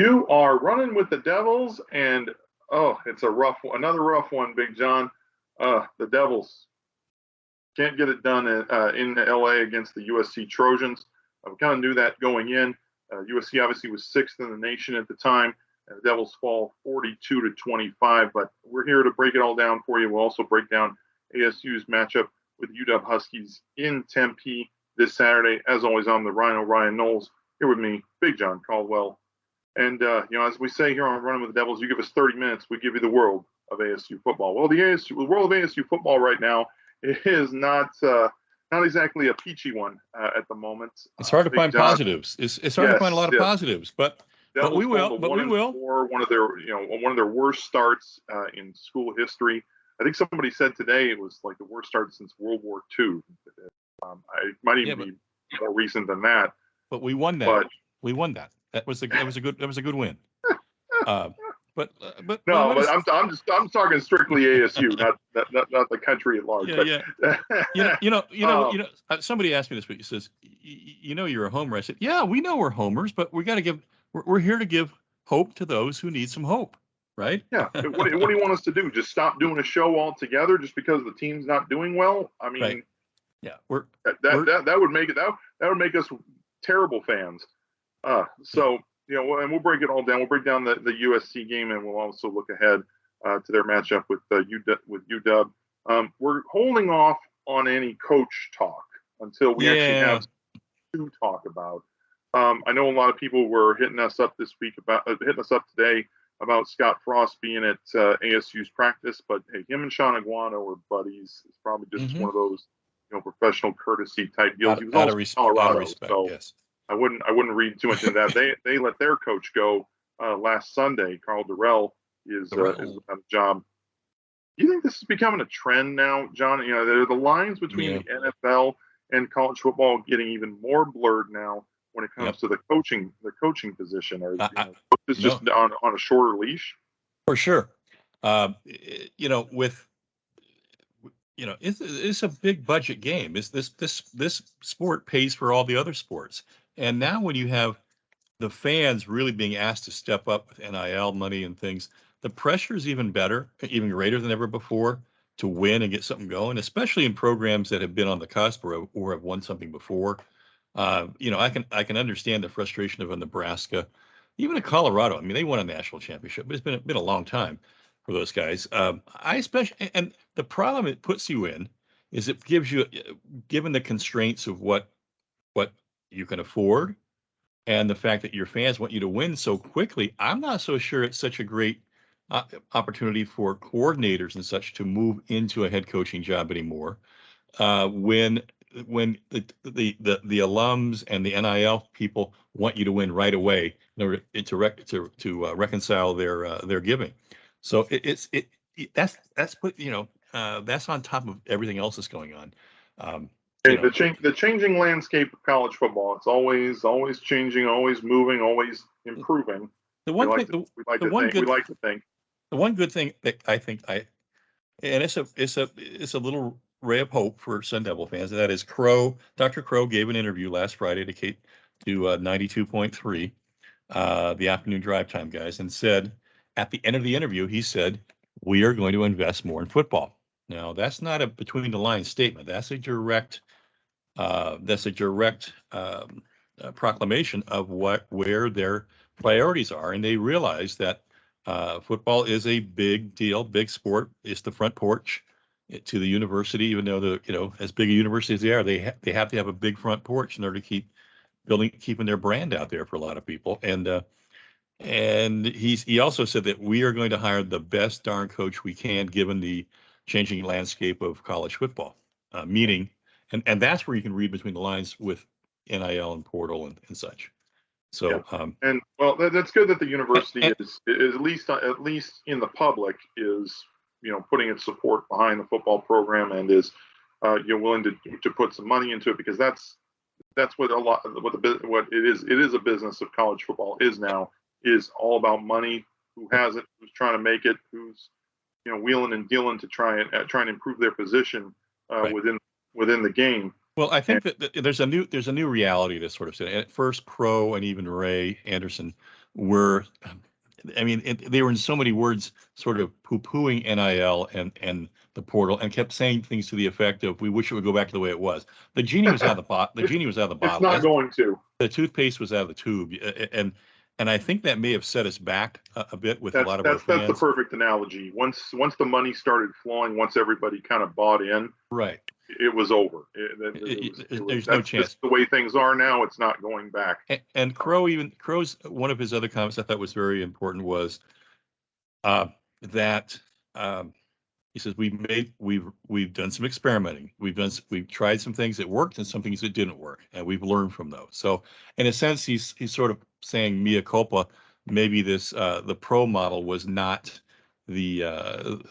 You are running with the Devils, and it's another rough one, Big John. The Devils can't get it done in LA against the USC Trojans. We kind of knew that going in. USC obviously was 6th in the nation at the time. The Devils fall 42-25, but we're here to break it all down for you. We'll also break down ASU's matchup with UW Huskies in Tempe this Saturday. As always, I'm the RyKno, Ryan Knowles, here with me, Big John Caldwell. And, as we say here on Running with the Devils, you give us 30 minutes, we give you the world of ASU football. Well, the world of ASU football right now is not exactly a peachy one at the moment. It's hard to find positives. It's hard to find a lot of positives, but we will. One of their worst starts in school history. I think somebody said today it was like the worst start since World War II. It might even be more recent than that. But we won that. We won that. That was a good win. I'm talking strictly ASU, not the country at large. Somebody asked me this week. He says, you're a homer. I said, yeah, we know we're homers, but we're here to give hope to those who need some hope, right? Yeah. What do you want us to do? Just stop doing a show altogether just because the team's not doing well? I mean, right. Yeah, that would make us terrible fans. And we'll break it all down. We'll break down the USC game, and we'll also look ahead to their matchup with UW. We're holding off on any coach talk until we actually have to talk about. I know a lot of people were hitting us up today about Scott Frost being at ASU's practice, but hey, him and Sean Aguano are buddies. It's probably just one of those professional courtesy type deals. He was also in Colorado, so yes. I wouldn't read too much into that. They let their coach go last Sunday. Carl Durrell is without a job. Do you think this is becoming a trend now, John? The lines between the NFL and college football getting even more blurred now when it comes to the coaching position. Or it's just on a shorter leash. For sure. It's a big budget game. This sport pays for all the other sports. And now when you have the fans really being asked to step up with NIL money and things, the pressure is even greater than ever before to win and get something going, especially in programs that have been on the cusp or have won something before. I can understand the frustration of a Nebraska, even a Colorado. I mean, they won a national championship, but it's been a long time for those guys. And the problem it puts you in is it gives you, given the constraints of what you can afford and the fact that your fans want you to win so quickly, I'm not so sure it's such a great opportunity for coordinators and such to move into a head coaching job anymore. When the alums and the NIL people want you to win right away in order to reconcile their giving. So that's on top of everything else that's going on. The changing landscape of college football. It's always changing, always moving, always improving. We like to think. The one good thing that I think it's a little ray of hope for Sun Devil fans, and that is Dr. Crow gave an interview last Friday to 92.3, the afternoon drive time guys, and said at the end of the interview, he said, "We are going to invest more in football." Now, that's not a between the lines statement. That's a direct proclamation of where their priorities are, and they realize that football is a big deal, big sport. It's the front porch to the university, even though as big a university as they are, they have to have a big front porch in order to keeping their brand out there for a lot of people. And he also said that we are going to hire the best darn coach we can, given the changing landscape of college football, meaning, and that's where you can read between the lines with NIL and portal and such. So, that's good that the university is at least in the public is, putting its support behind the football program and is, willing to put some money into it, because that's what it is. It is a business of college football is all about money. Who has it? Who's trying to make it? Who's wheeling and dealing to try and improve their position within the game. Well, I think that there's a new reality to sort of say. At first, Crow and even Ray Anderson were, I mean, they were in so many words sort of poo-pooing NIL and the portal, and kept saying things to the effect of, "We wish it would go back to the way it was." The genie was out of the bottle. The genie was out of the It's bottle. not going to. The toothpaste was out of the tube, and I think that may have set us back a bit with a lot of our That's the fans. perfect analogy. Once the money started flowing, once everybody kind of bought in, Right. it was over. There's no chance. Just the way things are now. It's not going back. And Crow's one of his other comments I thought was very important was that he says we've done some experimenting. We've tried some things that worked and some things that didn't work, and we've learned from those. So in a sense, he's sort of saying mea culpa. Maybe this the pro model was not the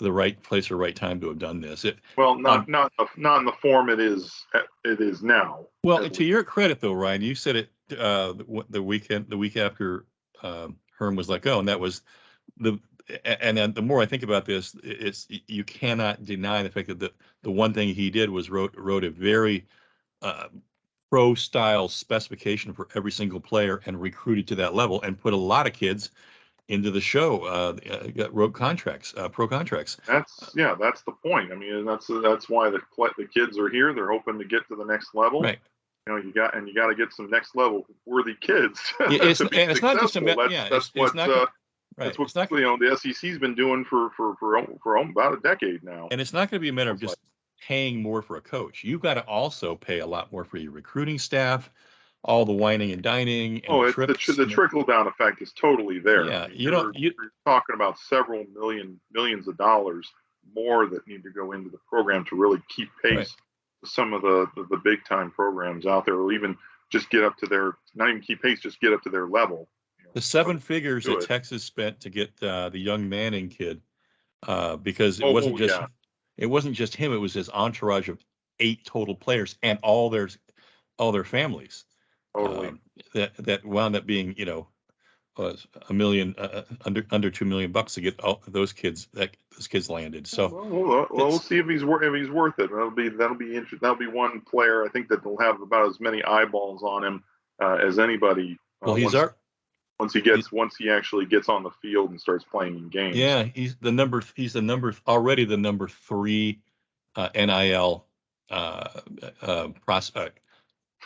right place or right time to have done this. Not in the form it is now. Well, to your credit though, Ryan, you said it the week after Herm was let go, and that was and then the more I think about this, it's you cannot deny the fact that the one thing he did was wrote a very pro style specification for every single player and recruited to that level and put a lot of kids into the show, wrote contracts, pro contracts. That's the point. I mean, that's why the kids are here. They're hoping to get to the next level. Right. You know, you got to get some next level worthy kids. It's not just about That's what the SEC's been doing for about a decade now. And it's not going to be a matter of just paying more for a coach. You've got to also pay a lot more for your recruiting staff, all the whining and dining. And the trickle down effect is totally there. Yeah, I mean, you're talking about several millions of dollars more that need to go into the program to really keep pace with some of the big time programs out there, or even just get up to their, not even keep pace, just get up to their level. The 7 figures that Texas spent to get the young Manning kid, because it wasn't just him; it was his entourage of 8 total players and all their families. Totally. That wound up being $1 million, under $2 million to get all those kids landed. So we'll see if he's worth it. That'll be interesting. That'll be one player I think that will have about as many eyeballs on him as anybody. Well, once he actually gets on the field and starts playing in games. Yeah, he's already the number 3 NIL prospect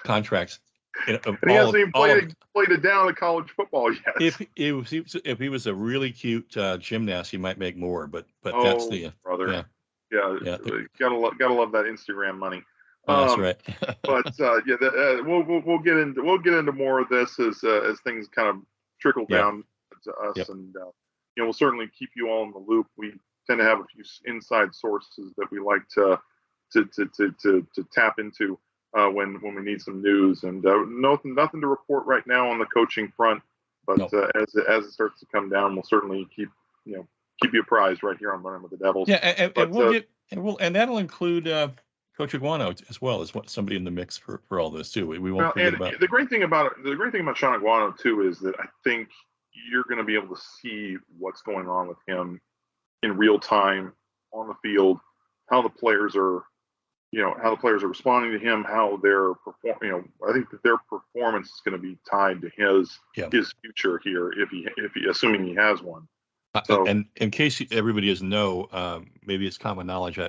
contracts. And he hasn't even played it down in college football yet. If he was a really cute gymnast, he might make more. But that's the brother. Yeah. Gotta love that Instagram money. That's right. But we'll get into more of this as things kind of trickle down to us, and we'll certainly keep you all in the loop. We tend to have a few inside sources that we like to tap into when we need some news, and nothing to report right now on the coaching front. But as it starts to come down, we'll certainly keep you apprised right here on Running with the Devils. Yeah, and that'll include Coach Iguano as well as somebody in the mix for all this too. We won't forget about the great thing about Sean Iguano too is that I think you're going to be able to see what's going on with him in real time on the field, how the players are responding to him, how they're performing. I think that their performance is going to be tied to his future here, if he assuming he has one. So, and in case everybody doesn't know, maybe it's common knowledge,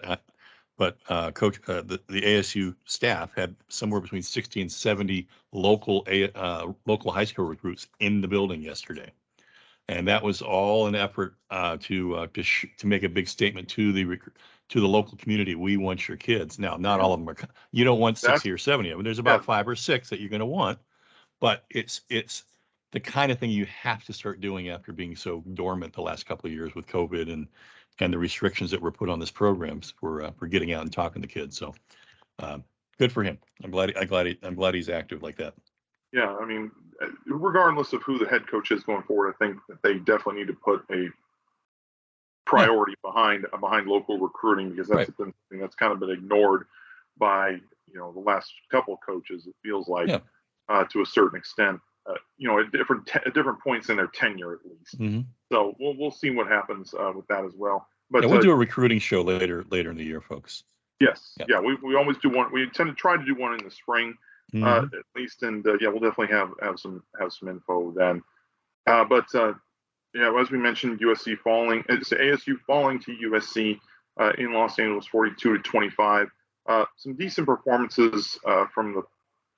but Coach, the ASU staff had somewhere between 60 and 70 local high school recruits in the building yesterday, and that was all an effort to make a big statement to the local community. We want your kids. Now, not all of them are. You don't want 60 or 70 of them. There's about 5 or 6 that you're going to want, but it's the kind of thing you have to start doing after being so dormant the last couple of years with COVID and the restrictions that were put on this programs for getting out and talking to kids. So good for him. I'm glad he's active like that. Yeah, I mean, regardless of who the head coach is going forward, I think that they definitely need to put a priority behind local recruiting, because that's been something that's kind of been ignored by the last couple of coaches. It feels like to a certain extent, at different points in their tenure at least. Mm-hmm. So we'll see what happens with that as well. But we'll do a recruiting show later in the year, folks. Yes, we always do one. We tend to try to do one in the spring, at least, and we'll definitely have some info then. Yeah, as we mentioned, it's ASU falling to USC in Los Angeles, 42-25. Some decent performances from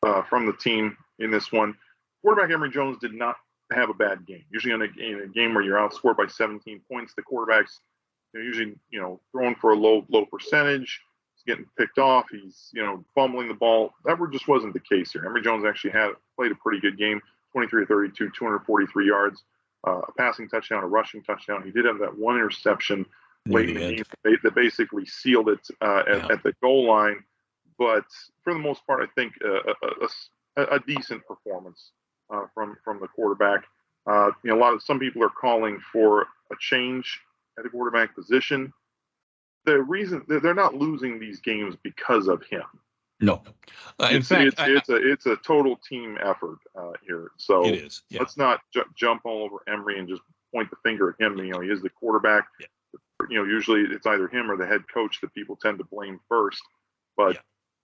the team in this one. Quarterback Emory Jones did not have a bad game. Usually in a game where you're outscored by 17 points, the quarterback's usually throwing for a low percentage. He's getting picked off. He's fumbling the ball. That just wasn't the case here. Emory Jones actually played a pretty good game. 23-32, 243 yards, a passing touchdown, a rushing touchdown. He did have that one interception late in the game that basically sealed it at the goal line. But for the most part, I think a decent performance from the quarterback. Some people are calling for a change at the quarterback position. The reason they're not losing these games because of him. No, in fact, it's a total team effort here. So it is. Yeah. Let's not jump all over Emory and just point the finger at him. He is the quarterback. Yeah. Usually it's either him or the head coach that people tend to blame first, but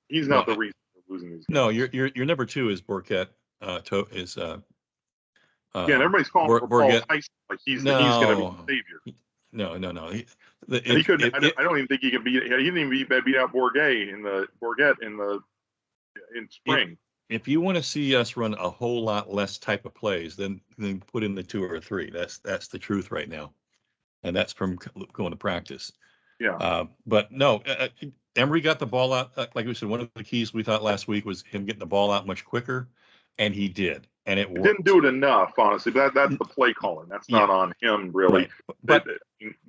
he's not the reason they're losing these games. No, your number two is Borgett. And everybody's calling for Paul Tyson like he's going to be the savior. No. He couldn't. I don't even think he can beat. He didn't even beat out Borgett in spring. If you want to see us run a whole lot less type of plays, then put in the 2 or 3. That's the truth right now, and that's from going to practice. Yeah. But no, Emory got the ball out. Like we said, one of the keys we thought last week was him getting the ball out much quicker, and he did. And it worked. Didn't do it enough, honestly. That's the play calling. That's not on him, really. Right. But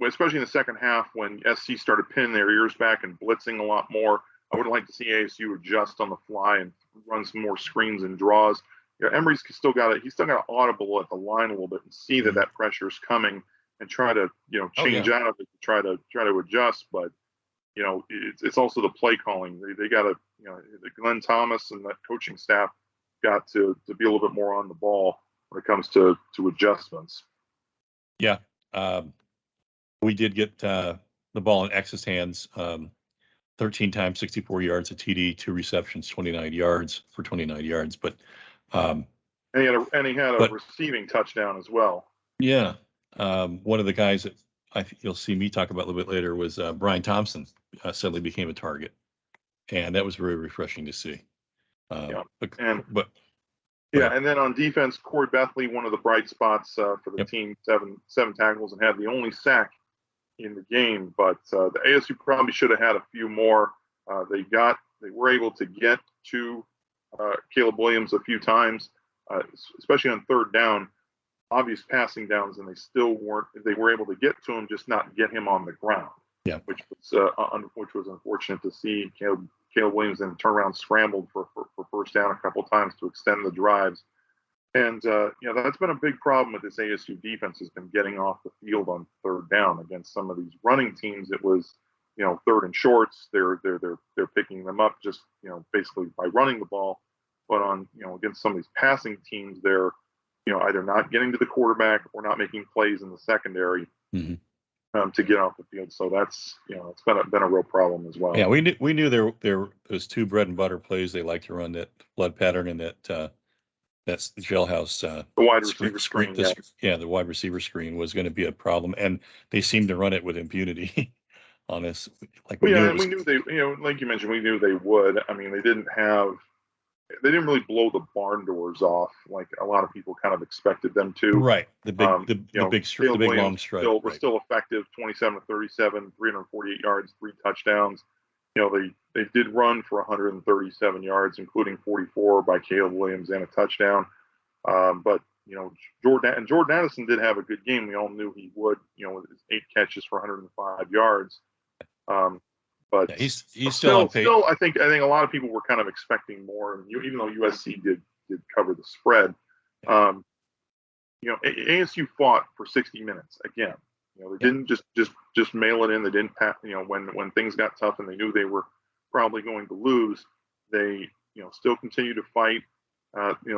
especially in the second half when SC started pinning their ears back and blitzing a lot more, I would like to see ASU adjust on the fly and run some more screens and draws. Emory's still got to audible at the line a little bit and see that pressure is coming and try to change out of it to try to adjust. But it's also the play calling. They got to Glenn Thomas and that coaching staff got to be a little bit more on the ball when it comes to adjustments. Yeah. We did get the ball in X's hands 13 times, 64 yards, a TD, 2 receptions, 29 yards for 29 yards. But and he had a receiving touchdown as well. Yeah. One of the guys that you'll see me talk about a little bit later was Brian Thompson suddenly became a target. And that was very refreshing to see. And then on defense, Corey Bethley, one of the bright spots for the team, seven tackles and had the only sack in the game. But the ASU probably should have had a few more. They were able to get to Caleb Williams a few times, especially on third down, obvious passing downs, and they were able to get to him, just not get him on the ground. Yeah, which was unfortunate to see. Caleb Williams then turned around, scrambled for first down a couple of times to extend the drives. And, that's been a big problem with this ASU defense, has been getting off the field on third down against some of these running teams. It was, third and shorts. They're picking them up just, basically by running the ball. But on, against some of these passing teams, they're, either not getting to the quarterback or not making plays in the secondary. Mm-hmm. To get off the field. So that's, it's been a real problem as well. Yeah, we knew there was 2 bread and butter plays they like to run, that flood pattern and that's the jailhouse. The wide receiver screen. The wide receiver screen was going to be a problem, and they seemed to run it with impunity on us. We knew they, like you mentioned, we knew they would. I mean, they didn't really blow the barn doors off like a lot of people kind of expected them to. Right. The big long strike. We're still effective, 27-37, 348 yards, 3 touchdowns. They did run for 137 yards, including 44 by Caleb Williams and a touchdown. But Jordan Addison did have a good game. We all knew he would, with his 8 catches for 105 yards. But he's still on pace. I think a lot of people were kind of expecting more, even though USC did cover the spread. ASU fought for 60 minutes again. They didn't just mail it in. They didn't when things got tough and they knew they were probably going to lose, they still continued to fight. They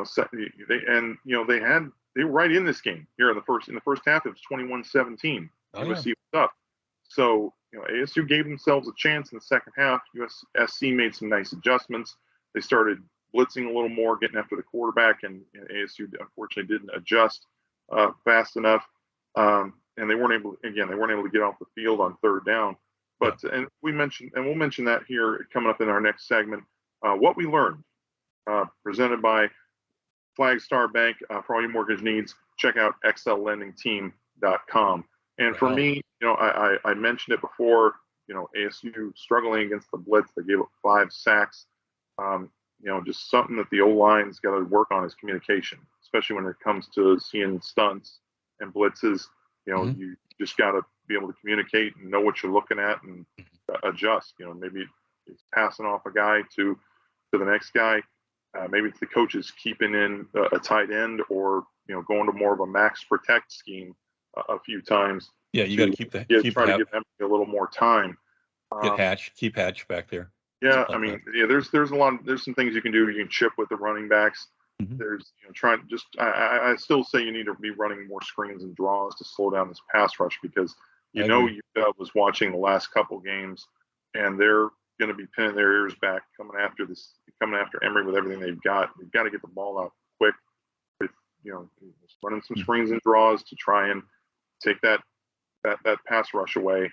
were right in this game here in the first half. It was 21-17. USC was up. So, ASU gave themselves a chance in the second half. USC made some nice adjustments. They started blitzing a little more, getting after the quarterback, and ASU unfortunately didn't adjust fast enough, and they weren't able. Again, they weren't able to get off the field on third down. But and we'll mention that here coming up in our next segment. What we learned, presented by Flagstar Bank. For all your mortgage needs, check out xllendingteam.com. And for me, I mentioned it before. ASU struggling against the blitz. They gave up 5 sacks. Just something that the O-line's got to work on is communication, especially when it comes to seeing stunts and blitzes. You just got to be able to communicate and know what you're looking at and adjust. Maybe it's passing off a guy to the next guy. Maybe it's the coaches keeping in a tight end, or going to more of a max protect scheme a few times. Yeah, you got to keep that. Try to give them a little more time. Keep Hatch back there. Yeah, I mean, there's some things you can do. You can chip with the running backs. Mm-hmm. There's I still say you need to be running more screens and draws to slow down this pass rush, because UW was watching the last couple games, and they're going to be pinning their ears back coming after Emory with everything they've got. They've got to get the ball out quick with running some screens and draws to try and take that pass rush away.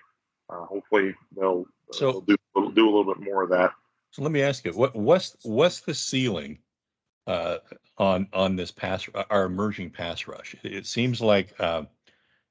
Hopefully they'll do a little bit more of that. So let me ask you, what's the ceiling on this our emerging pass rush? It seems like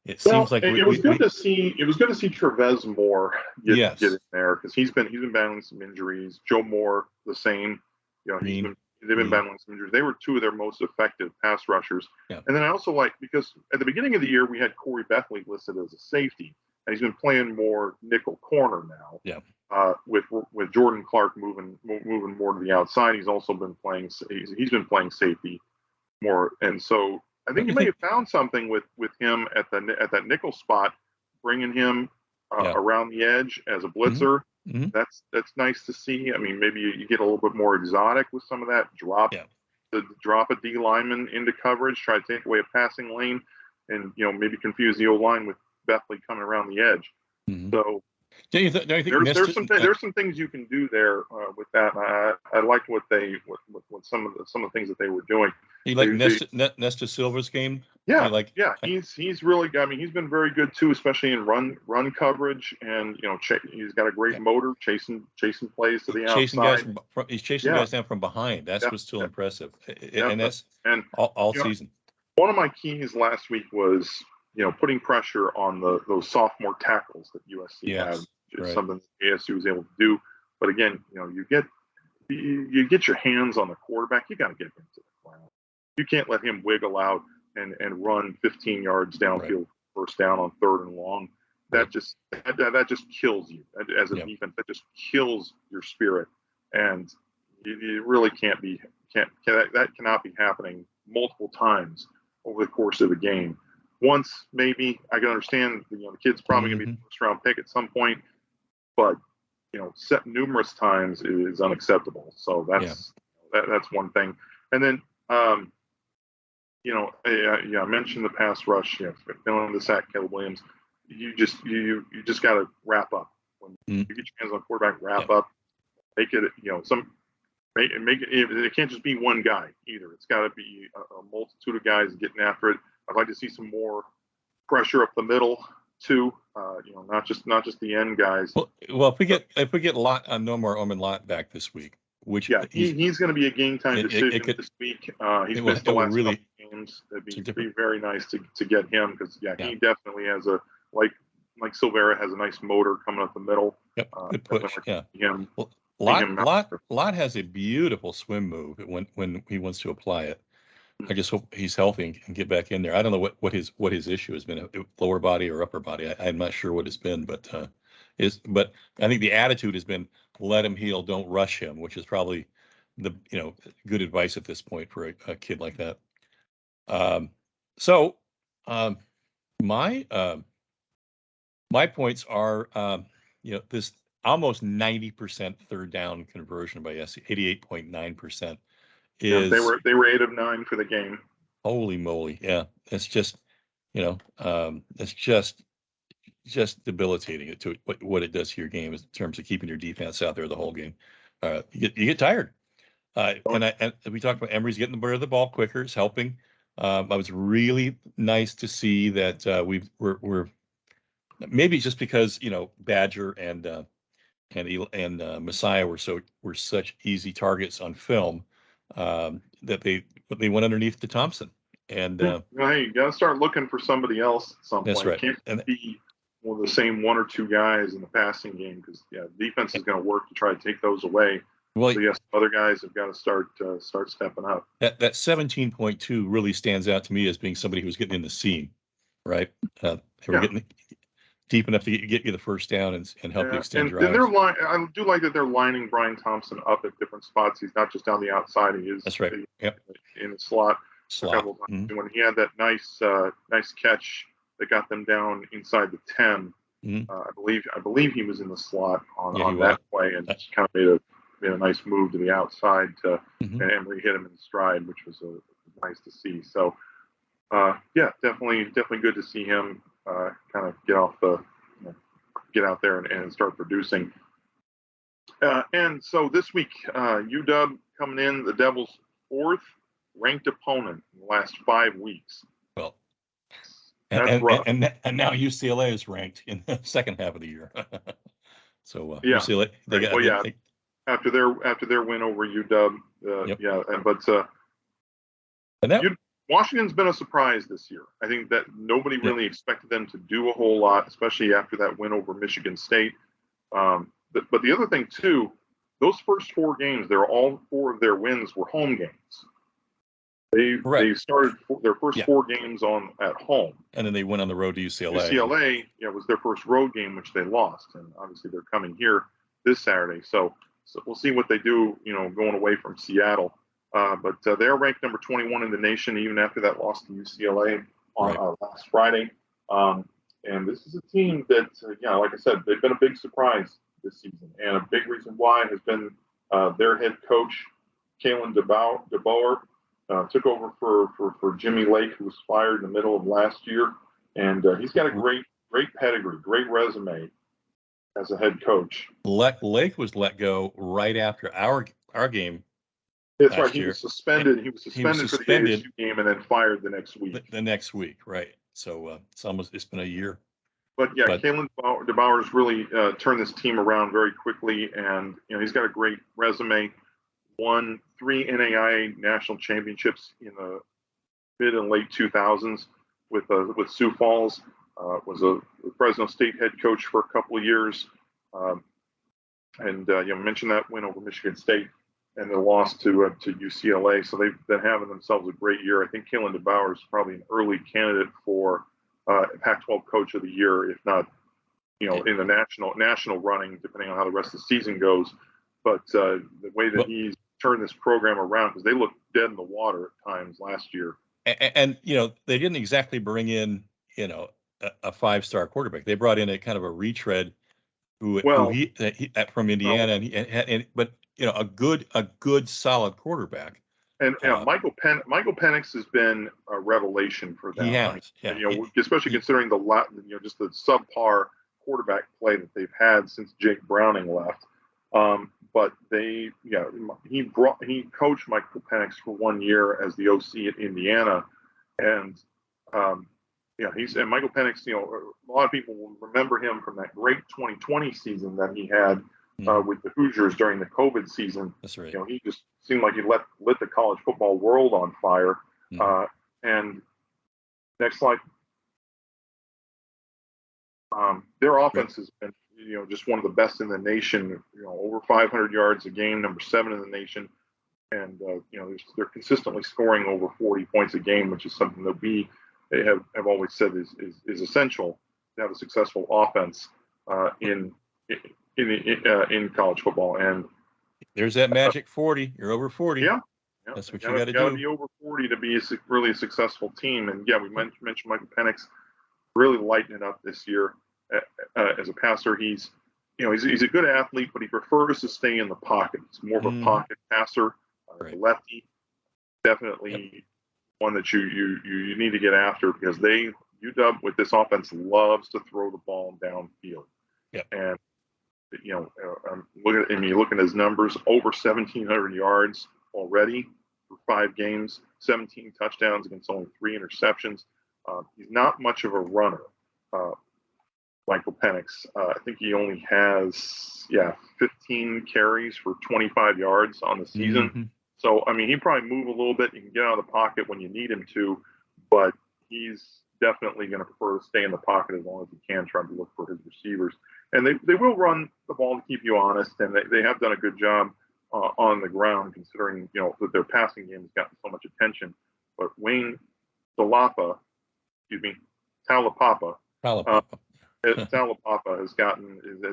it was good to see Trevez Moore get in there, because he's been battling some injuries. Joe Moore the same. They've been battling some injuries. They were 2 of their most effective pass rushers. Yeah. And then I also because at the beginning of the year we had Corey Bethley listed as a safety, and he's been playing more nickel corner now. Yeah. With Jordan Clark moving more to the outside, he's also been playing. He's been playing safety more, and so I think you may have found something with him at that nickel spot, bringing him around the edge as a blitzer. Mm-hmm. That's nice to see. I mean, maybe you get a little bit more exotic with some of that. Drop a D lineman into coverage, try to take away a passing lane, and maybe confuse the O line with Bethley coming around the edge. Mm-hmm. So there's some things you can do there with that. I liked what some of the things that they were doing. You like Nesta Silva's game? Yeah, he's really. I mean, he's been very good too, especially in run coverage, and he's got a great motor, chasing plays to the outside. He's chasing guys down from behind. That's what's still impressive, and that's all season. One of my keys last week was putting pressure on those sophomore tackles that USC has. It's something that ASU was able to do. But again, you get your hands on the quarterback, you got to get him to the ground. You can't let him wiggle out and run 15 yards downfield, first down on 3rd and long. That just kills you as a defense. That just kills your spirit, and you really that cannot be happening multiple times over the course of the game. Once, maybe, I can understand, the kid's probably going to be a first-round pick at some point, but, set numerous times is unacceptable. So that's one thing. And then, I mentioned the pass rush, filling the sack, Caleb Williams. You just got to wrap up. When you get your hands on the quarterback, wrap up. Make it, make it. It can't just be one guy either. It's got to be a multitude of guys getting after it. I'd like to see some more pressure up the middle too. Not just the end guys. Well, if we get no more Orman Lott back this week, which he's going to be a game time decision this week. He's missed the last couple games. It'd be very nice to get him, because he definitely has like Silvera has a nice motor coming up the middle. Yep, good push. Lott has a beautiful swim move when he wants to apply it. I just hope he's healthy and can get back in there. I don't know what his issue has been, lower body or upper body. I'm not sure what it's been, but I think the attitude has been, let him heal, don't rush him, which is probably the good advice at this point for a kid like that. My points are this almost 90% third down conversion by SC, 88.9%. They were 8 of 9 for the game. Holy moly! Yeah, it's just it's just debilitating to what it does to your game in terms of keeping your defense out there the whole game. You get tired. And we talked about Emory's getting the ball quicker, is helping. It was really nice to see that we're maybe just because Badger and Messiah were such easy targets on film, that they went underneath to Thompson, and Hey, you got to start looking for somebody else at some that's point. right. Can't And be one of the same one or two guys in the passing game because defense is going to work to try to take those away. well, So yes, other guys have got to start stepping up. that 17.2 really stands out to me as being somebody who was getting in the seam, right? They were getting deep enough to get you the first down and help you extend and drives. I do like that they're lining Brian Thompson up at different spots. He's not just on the outside. He is That's right. Yep. In the slot. A Slot. couple of times. When he had that nice catch that got them down inside the 10, I believe he was in the slot on that play and kind of made a nice move to the outside to and we hit him in stride, which was nice to see. So definitely good to see him kind of get out there and start producing. And so this week, UW coming in, the Devils' 4th ranked opponent in the last 5 weeks. Well, that's rough. And now UCLA is ranked in the second half of the year. So UCLA, after their win over UW, Washington's been a surprise this year. I think that nobody really expected them to do a whole lot, especially after that win over Michigan State. But the other thing too, those first 4 games, all 4 of their wins were home games. They started their first 4 games at home, and then they went on the road to UCLA. UCLA, was their first road game, which they lost, and obviously they're coming here this Saturday. So we'll see what they do, going away from Seattle. But they're ranked number 21 in the nation, even after that loss to UCLA on last Friday. And this is a team that, like I said, they've been a big surprise this season, and a big reason why has been their head coach, Kalen DeBoer. Took over for Jimmy Lake, who was fired in the middle of last year, and he's got a great pedigree, great resume as a head coach. Lake was let go right after our game. That's right. He was suspended. He was suspended for the ASU game and then fired the next week. The next week, right? So it's been a year. But Kalen DeBoer's really turned this team around very quickly, and he's got a great resume. Won 3 NAIA national championships in the mid and late 2000s with Sioux Falls. Was a Fresno State head coach for a couple of years, and mentioned that win over Michigan State and the loss to UCLA. So they've been having themselves a great year. I think Kalen DeBoer is probably an early candidate for Pac-12 Coach of the Year, if not in the national running, depending on how the rest of the season goes. But the way that he's turned this program around, because they looked dead in the water at times last year. And they didn't exactly bring in, a 5-star quarterback. They brought in a kind of a retread who from Indiana, but a good solid quarterback. And Michael Penix has been a revelation for them. He has, especially considering just the subpar quarterback play that they've had since Jake Browning left. But he coached Michael Penix for 1 year as the OC at Indiana, and Michael Penix. A lot of people will remember him from that great 2020 season that he had with the Hoosiers during the COVID season. That's right. He just seemed like he lit the college football world on fire. And next slide. Their offense has been just one of the best in the nation, over 500 yards a game, number 7 in the nation. And, they're consistently scoring over 40 points a game, which is something that we have always said is essential to have a successful offense in college football. And there's that magic 40. You're over 40. Yeah. That's what you got to do. Be over 40 to be really a successful team. And we mentioned Michael Penix really lighting it up this year. As a passer, he's a good athlete, but he prefers to stay in the pocket. He's more of a pocket passer. Lefty, definitely one that you need to get after, because UW with this offense loves to throw the ball downfield. Yeah. And you look at his numbers, over 1,700 yards already for 5 games. 17 touchdowns against only 3 interceptions. He's not much of a runner, Michael Penix. I think he only has 15 carries for 25 yards on the season. Mm-hmm. So I mean, he probably move a little bit. You can get out of the pocket when you need him to, but he's definitely going to prefer to stay in the pocket as long as he can, trying to look for his receivers. And they will run the ball to keep you honest, and they have done a good job on the ground, considering that their passing game has gotten so much attention. But Wayne Talapapa Talapapa has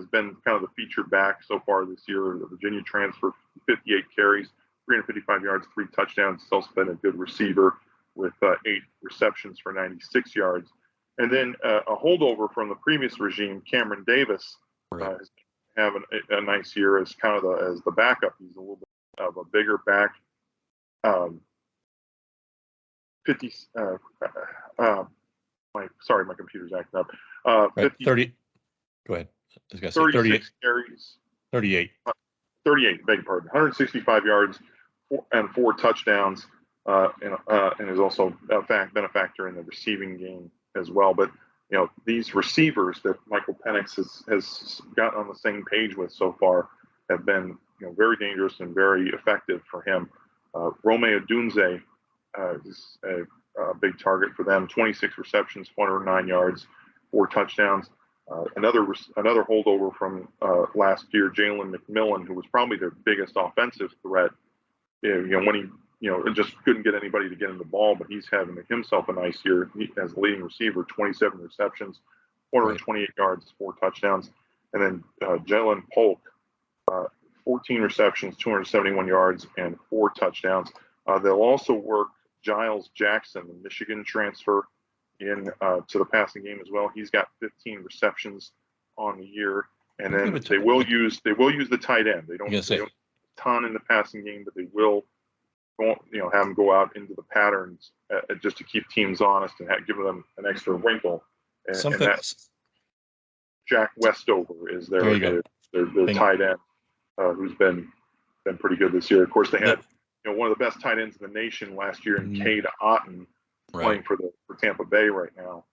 been kind of the featured back so far this year. The Virginia transfer, 58 carries, 355 yards, 3 touchdowns. He's also been a good receiver with 8 receptions for 96 yards. And then a holdover from the previous regime, Cameron Davis, is having a nice year as kind of as the backup. He's a little bit of a bigger back. 50. My computer's acting up. 30. Go ahead. I was going to say 36 carries. 38. 38. Beg your pardon. 165 yards and 4 touchdowns. And has also been a factor in the receiving game as well. But these receivers that Michael Penix has gotten on the same page with so far have been very dangerous and very effective for him. Rome Odunze is a big target for them. 26 receptions, 409 yards, 4 touchdowns. Another holdover from last year, Jalen McMillan, who was probably their biggest offensive threat. When he just couldn't get anybody to get him the ball, but he's having himself a nice year as a leading receiver. 27 receptions, 428 yards, 4 touchdowns. And then Jalen Polk, 14 receptions, 271 yards, and 4 touchdowns. They'll also work Giles Jackson, the Michigan transfer, in to the passing game as well. He's got 15 receptions on the year. And then they will use the tight end. They don't a ton in the passing game, but they will have them go out into the patterns just to keep teams honest and give them an extra wrinkle. And that's Jack Westover is their tight end, who's been pretty good this year. Of course, they had one of the best tight ends in the nation last year in Cade Otton, playing for Tampa Bay right now.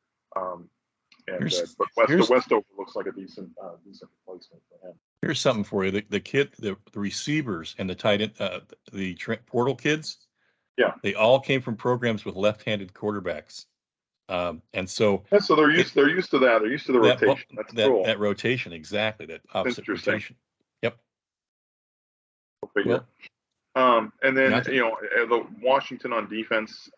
But Westover looks like a decent replacement for him. Here's something for you: the receivers and the tight end, the portal kids. Yeah, they all came from programs with left-handed quarterbacks, and so they're used to that. They're used to the rotation. That's cool. That rotation, exactly. That opposite rotation. Yep. Well, and then the Washington on defense.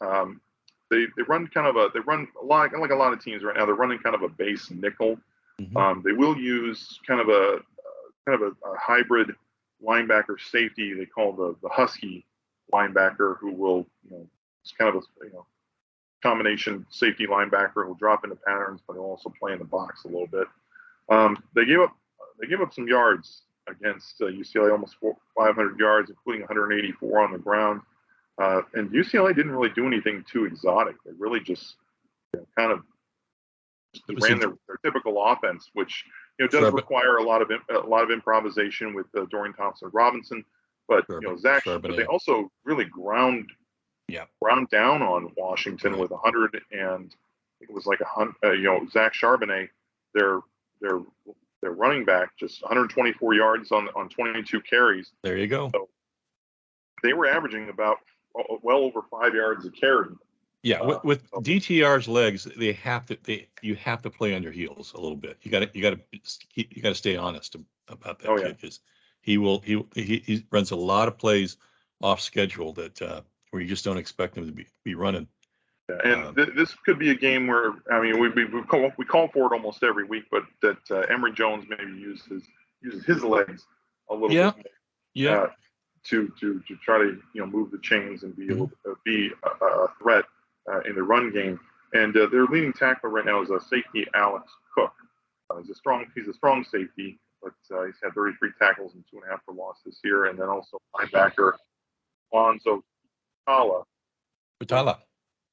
They run a lot like a lot of teams right now. They're running kind of a base nickel. Mm-hmm. They will use kind of a hybrid linebacker safety. They call the Husky linebacker, who will it's kind of a combination safety linebacker who will drop into patterns, but he'll also play in the box a little bit. They gave up some yards against UCLA, almost 500 yards, including 184 on the ground. And UCLA didn't really do anything too exotic. They really just kind of ran their typical offense, which does require a lot of improvisation with Dorian Thompson-Robinson. But Zach, but they also really ground down on Washington with 100, and it was like Zach Charbonnet, their running back, just 124 yards on 22 carries. There you go. So they were averaging about well over 5 yards a carry. Yeah, with DTR's legs, you have to play on your heels a little bit. You got to stay honest about that kid, because he runs a lot of plays off schedule that where you just don't expect him to be running. Yeah, and this could be a game where we call for it almost every week, but that Emory Jones maybe uses his legs a little bit more. Yeah. To try to move the chains and be a threat in the run game. And their leading tackler right now is safety Alex Cook. He's a strong safety, but he's had 33 tackles and 2.5 for loss this year. And then also linebacker Alonzo Tuputala.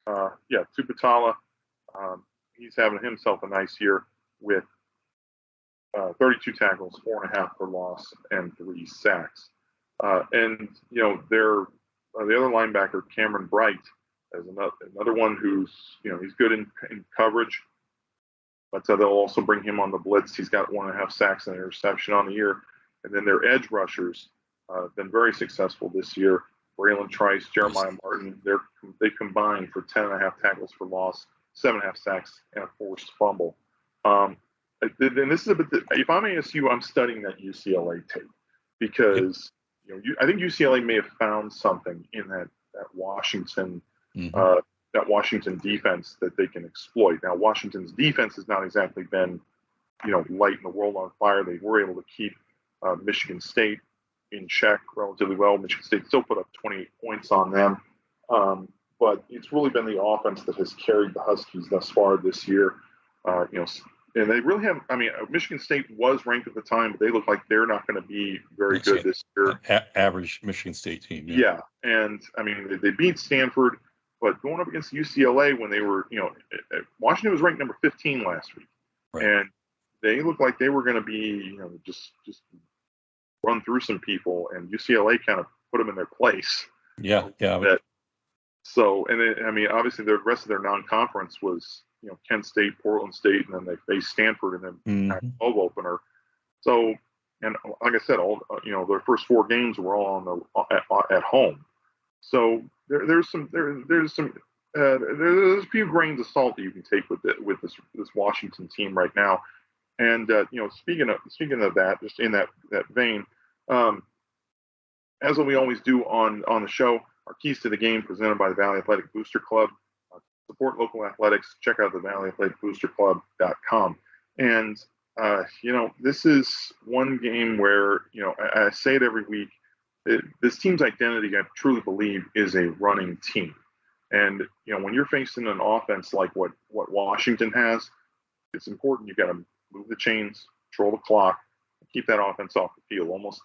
Tuputala. He's having himself a nice year with 32 tackles, 4.5 for loss, and 3 sacks. And their the other linebacker, Cameron Bright, as another one who's, he's good in coverage, but they'll also bring him on the blitz. He's got 1.5 sacks and an interception on the year. And then their edge rushers have been very successful this year. Braylon Trice, Jeremiah Martin, they combined for 10.5 tackles for loss, 7.5 sacks, and a forced fumble. And this is a bit. If I'm ASU, I'm studying that UCLA tape because I think UCLA may have found something in that Washington defense that they can exploit. Now, Washington's defense has not exactly been lighting the world on fire. They were able to keep Michigan State in check relatively well. Michigan State still put up 28 points on them, but it's really been the offense that has carried the Huskies thus far this year. And they really have. I mean, Michigan State was ranked at the time, but they look like they're not going to be very good this year. Average Michigan State team. Yeah, and I mean they beat Stanford, but going up against UCLA when they were, Washington was ranked number 15 last week, right. And they looked like they were going to be, just run through some people, and UCLA kind of put them in their place. Yeah. So, and then, I mean, obviously the rest of their non-conference was, Kent State, Portland State, and then they faced Stanford in the Pac-12 opener. So, and like I said, all their first 4 games were all at home. So there's a few grains of salt that you can take with this Washington team right now. And speaking of that, just in that vein, as we always do on the show, our keys to the game presented by the Valley Athletic Booster Club. Support local athletics. Check out the ValleyAthleticBoosterClub.com. And this is one game where I say it every week. This team's identity, I truly believe, is a running team. And when you're facing an offense like what Washington has, it's important. You got to move the chains, control the clock, and keep that offense off the field. Almost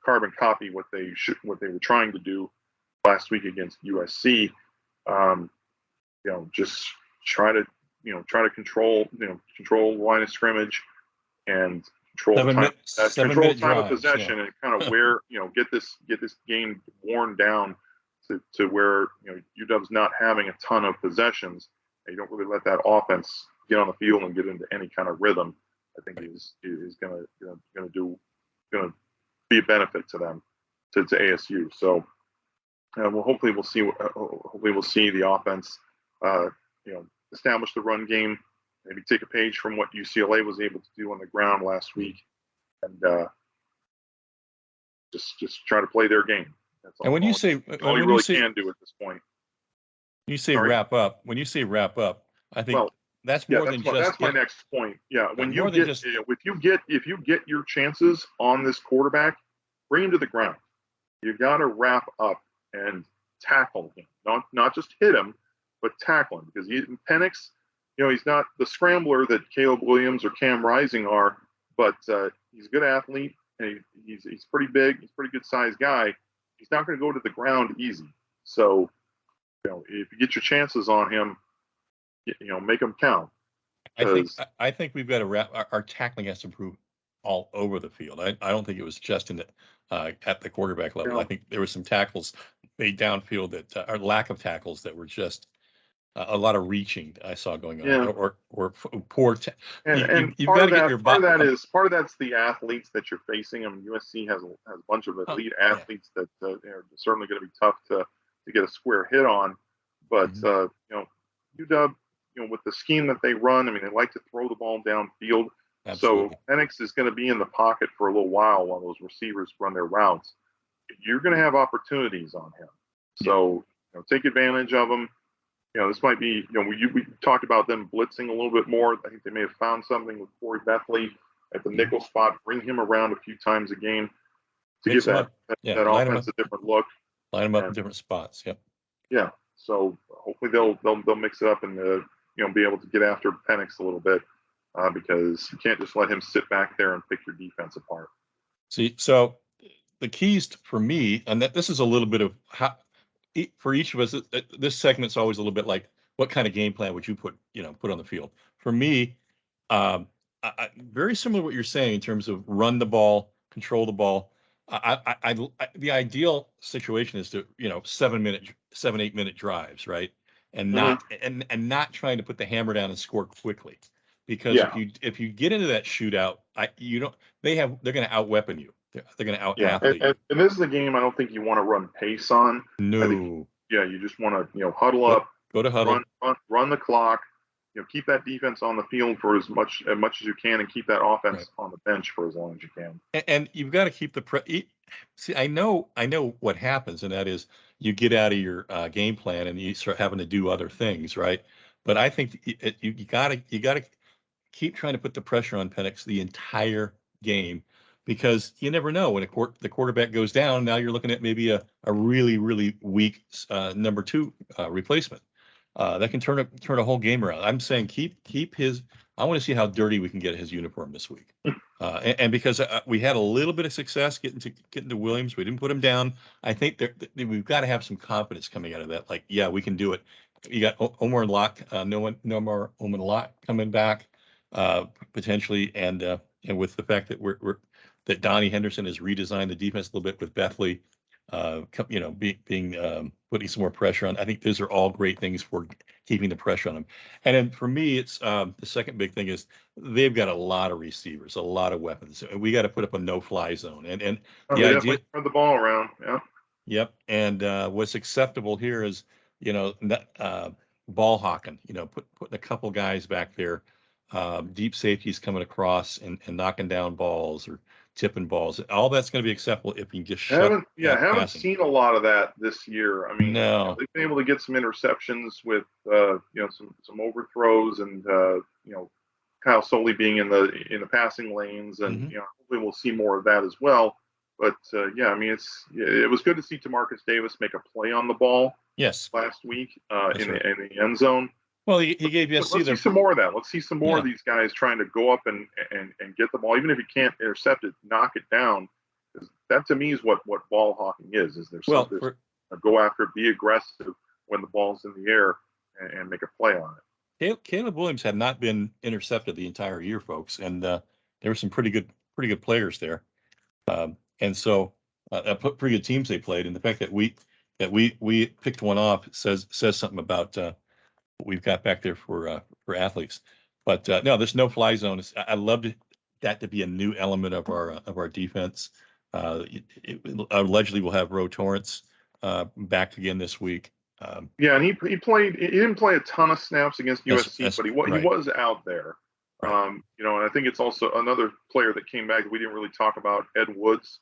carbon copy what they were trying to do last week against USC. Just try to control the line of scrimmage and control time of possession, and kind of where get this game worn down to where UW's not having a ton of possessions, and you don't really let that offense get on the field and get into any kind of rhythm. I think is going to be a benefit to them, to ASU. So hopefully we'll see the offense establish the run game, maybe take a page from what UCLA was able to do on the ground last week, and just try to play their game. That's all. And when you can do at this point. You say wrap up. When you say wrap up, I think that's more than just. That's my next point. Yeah, when you get if you get your chances on this quarterback, bring him to the ground. You got to wrap up and tackle him, not just hit him, but tackle him, because Penix, he's not the scrambler that Caleb Williams or Cam Rising are, but he's a good athlete, and he's pretty big. He's a pretty good sized guy. He's not going to go to the ground easy. So, if you get your chances on him, make them count. I think we've got to wrap. Our tackling has to improve all over the field. I don't think it was just in the at the quarterback level. I think there were some tackles made downfield that are lack of tackles that were just a lot of reaching I saw going on, or poor. Part of that's the athletes that you're facing. I mean, USC has a bunch of elite athletes that are certainly going to be tough to get a square hit on. But UW, with the scheme that they run, I mean, they like to throw the ball downfield. Absolutely. So Penix is going to be in the pocket for a little while those receivers run their routes. You're going to have opportunities on him. So take advantage of them. This might be, we talked about them blitzing a little bit more. I think they may have found something with Corey Bethley at the nickel spot. Bring him around a few times a game to give that offense a different look. Line them up in different spots. Yep. Yeah. So hopefully they'll mix it up and be able to get after Penix a little bit, because you can't just let him sit back there and pick your defense apart. See, so the keys for me, and this is a little bit of how. For each of us, this segment's always a little bit like, what kind of game plan would you put on the field? For me, very similar to what you're saying in terms of run the ball, control the ball. the ideal situation is to, 7, 8 minute drives, right? And Mhm. not trying to put the hammer down and score quickly, because Yeah, if you get into that shootout, you don't they're going to out-weapon you. They're going to yeah. out-athlete you. And this is a game I don't think you want to run pace on. I think, No. yeah, you just want to, huddle Go, up, go to run, huddle. run the clock, keep that defense on the field for as much as you can, and keep that offense Right. on the bench for as long as you can. And you've got to keep see, I know what happens, and that is you get out of your game plan and you start having to do other things, right? But I think you gotta keep trying to put the pressure on Penix the entire game, because you never know when the quarterback goes down. Now you're looking at maybe a really, really weak number two replacement that can turn a whole game around. I'm saying keep his. I want to see how dirty we can get his uniform this week. And because we had a little bit of success getting to Williams, we didn't put him down. I think we've got to have some confidence coming out of that. Like, yeah, we can do it. You got Omar and Locke, no more Omar and Locke coming back potentially, and with the fact that that Donnie Henderson has redesigned the defense a little bit with Bethley, putting some more pressure on. I think those are all great things for keeping the pressure on them. And then for me, it's the second big thing is they've got a lot of receivers, a lot of weapons. We got to put up a no-fly zone. And Oh, the they idea, definitely spread the ball around. Yeah. yep. And what's acceptable here is, ball hawking. Putting a couple guys back there, deep safeties coming across and knocking down balls or tipping balls. All that's going to be acceptable if you can just shut Haven't passing. seen a lot of that this year. I mean, No. they've been able to get some interceptions with some overthrows, and Kyle Soley being in the passing lanes, and Mhm. hopefully we'll see more of that as well. But yeah, I mean, it was good to see Tamarcus Davis make a play on the ball Yes, last week that's right. in the end zone. Well, he gave Let's USC see their some more of that. Let's see some more of yeah. these guys trying to go up and get the ball, even if you can't intercept it, knock it down. 'Cause that to me is what ball hawking is. There's Well, something, go after it, be aggressive when the ball's in the air, and make a play on it. Caleb Williams had not been intercepted the entire year, folks, and there were some pretty good players there, and so pretty good teams they played. And the fact that we picked one off says something about what we've got back there for athletes. But no, this no fly zone is. I loved that to be a new element of our defense. Allegedly, we'll have Ro Torrance back again this week. Yeah, and he played. He didn't play a ton of snaps against USC, That's but he right. was out there. Right. And I think it's also another player that came back that we didn't really talk about, Ed Woods.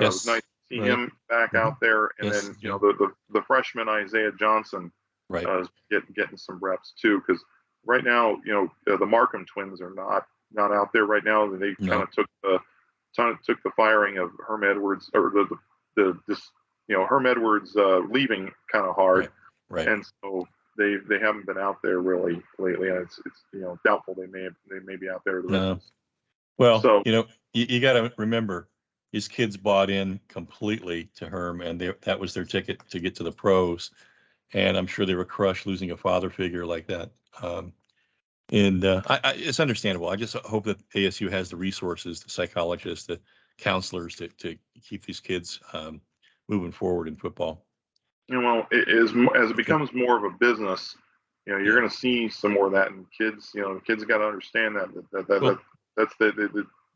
It was nice Yes. to see Right. him back out there, and Yes. then Yeah. the freshman Isaiah Johnson Right. is getting some reps too, because right now the Markham twins are not out there right now. They No. kind of took the firing of Herm Edwards, or Herm Edwards leaving kind of hard. Right. And so they haven't been out there really lately, and it's doubtful they may be out there the rest No. of the season. Well, So you got to remember, his kids bought in completely to Herm, and that was their ticket to get to the pros. And I'm sure they were crushed losing a father figure like that. And it's understandable. I just hope that ASU has the resources, the psychologists, the counselors to keep these kids moving forward in football. as it becomes more of a business, you're Yeah. going to see some more of that, and kids, the kids got to understand Well,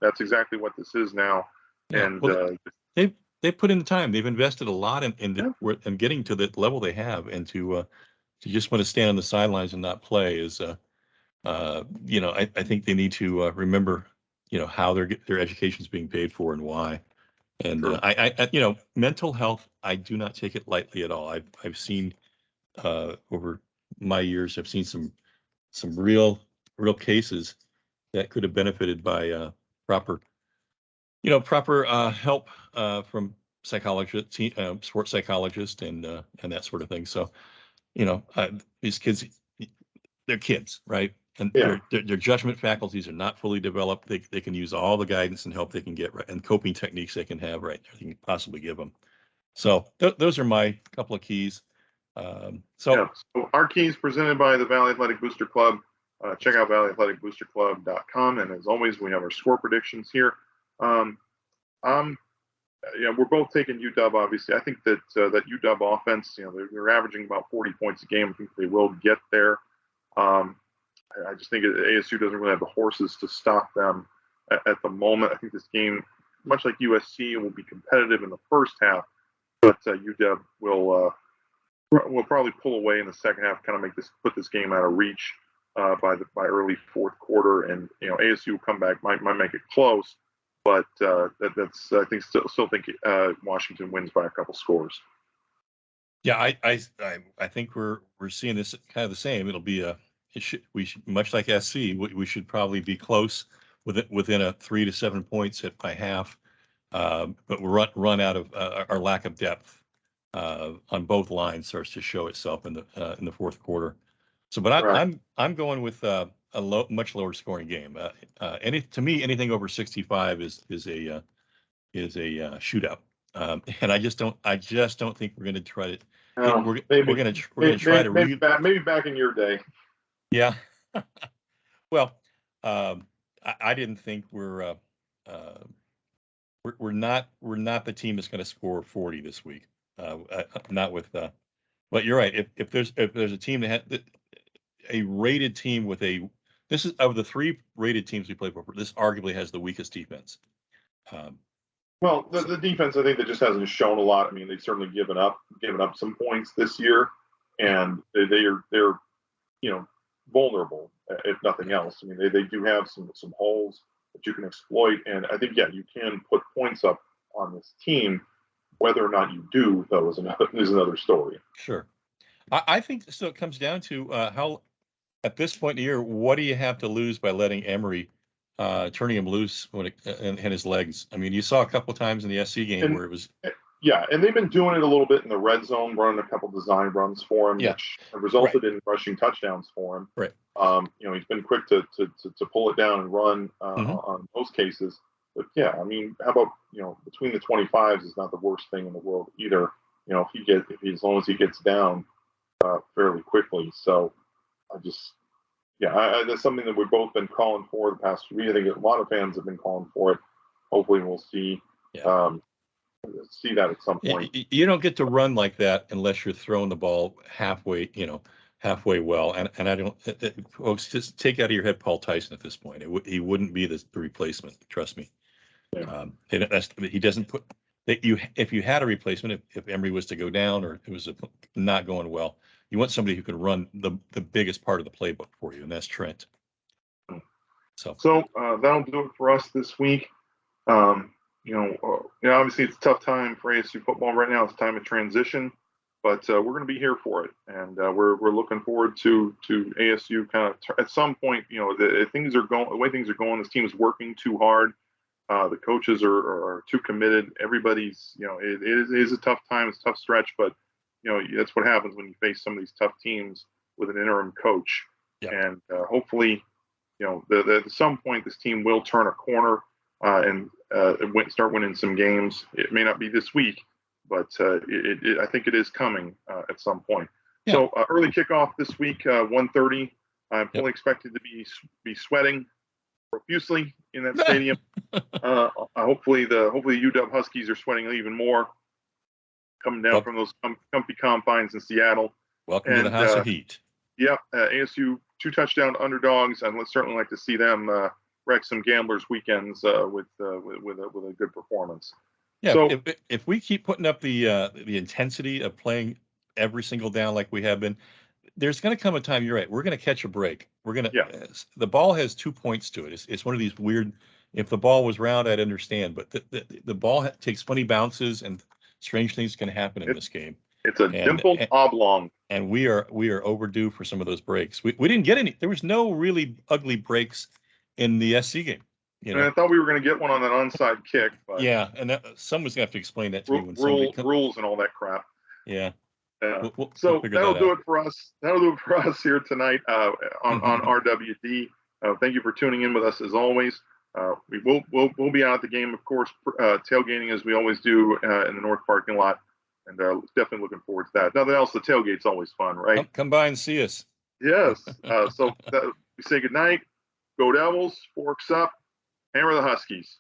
that's exactly what this is now. yeah. And Well, they put in the time. They've invested a lot in Yeah. getting to the level they have, and to just want to stand on the sidelines and not play is, I think they need to remember, how their education is being paid for and why. And True. mental health, I do not take it lightly at all. I've seen over my years, I've seen some real cases that could have benefited by proper help from psychologists, sports psychologists, and that sort of thing. So, these kids, they're kids, right? And Yeah. their judgment faculties are not fully developed. They can use all the guidance and help they can get, right, and coping techniques they can have, right, they can possibly give them. So those are my couple of keys. So our keys presented by the Valley Athletic Booster Club. Check out valleyathleticboosterclub.com, and as always, we have our score predictions here. I'm yeah, we're both taking UW. Obviously, I think that that UW offense, they're averaging about 40 points a game. I think they will get there. I just think ASU doesn't really have the horses to stop them at the moment. I think this game, much like USC, will be competitive in the first half, but UW will probably pull away in the second half, kind of put this game out of reach by early fourth quarter, and ASU will come back, might make it close, but that's I think still think Washington wins by a couple scores. Yeah, I think we're seeing this kind of the same. It'll be we should, much like SC, we should probably be close within a 3 to 7 points by half, but we're run out of our lack of depth on both lines starts to show itself in the fourth quarter. So, but I'm going with a much lower scoring game. To me, anything over 65 is a shootout, and I just don't think we're going to try to. We're going to try to maybe back in your day. Yeah. Well, I didn't think we're not the team that's going to score 40 this week. Not with, but you're right. If there's a team that had a rated team with this is of the 3 rated teams we play for, this arguably has the weakest defense. Well, the defense, I think, that just hasn't shown a lot. I mean, they've certainly given up some points this year, and they're vulnerable, if nothing else. I mean, they do have some holes that you can exploit, and I think you can put points up on this team. Whether or not you do, though, is another story. Sure, I think so. It comes down to how, at this point in the year, what do you have to lose by letting Emory turning him loose and his legs? I mean, you saw a couple of times in the SC game where it was. Yeah, and they've been doing it a little bit in the red zone, running a couple design runs for him, which have resulted in rushing touchdowns for him. Right. He's been quick to pull it down and run on those cases. But yeah, I mean, how about between the 25s is not the worst thing in the world either. As long as he gets down fairly quickly. So that's something that we've both been calling for the past week. I think a lot of fans have been calling for it. Hopefully, we'll see. See that at some point. You don't get to run like that unless you're throwing the ball halfway well. And I don't, folks, just take out of your head Paul Tyson at this point. He wouldn't be the replacement. Trust me. Yeah. He doesn't put that if you had a replacement, if Emory was to go down or it was not going well, you want somebody who can run the biggest part of the playbook for you, and that's Trent. So that'll do it for us this week. Obviously it's a tough time for ASU football right now. It's time of transition, but we're going to be here for it, and we're looking forward to ASU kind of at some point. The way things are going, this team is working too hard. The coaches are too committed. Everybody's, it is a tough time. It's a tough stretch, but that's what happens when you face some of these tough teams with an interim coach. Yep. And hopefully, at some point this team will turn a corner and start winning some games. It may not be this week, but I think it is coming at some point. Yeah. So early kickoff this week, 1:30. I'm fully expected to be sweating profusely in that stadium. Hopefully the UW Huskies are sweating even more, coming down from those comfy confines in Seattle. Welcome to the House of Heat. Yeah, ASU 2 touchdown underdogs. I'd certainly like to see them wreck some gamblers' weekends with a good performance. Yeah, so if we keep putting up the intensity of playing every single down like we have been, there's going to come a time. You're right. We're going to catch a break. The ball has 2 points to it. It's one of these weird. If the ball was round, I'd understand, but the ball takes funny bounces, and strange things can happen in this game. It's a dimpled oblong, and we are overdue for some of those breaks. We didn't get any. There was no really ugly breaks in the SC game. And I thought we were going to get one on that onside kick. But yeah, and someone's going to have to explain that to me when somebody rules and all that crap. Yeah. So that'll do it for us. That'll do it for us here tonight on RWD. Thank you for tuning in with us as always. We'll be out at the game, of course, tailgating as we always do in the North parking lot, and definitely looking forward to that. Nothing else, the tailgate's always fun, right? Come by and see us. Yes. So we say good night. Go Devils. Forks up. Hammer the Huskies.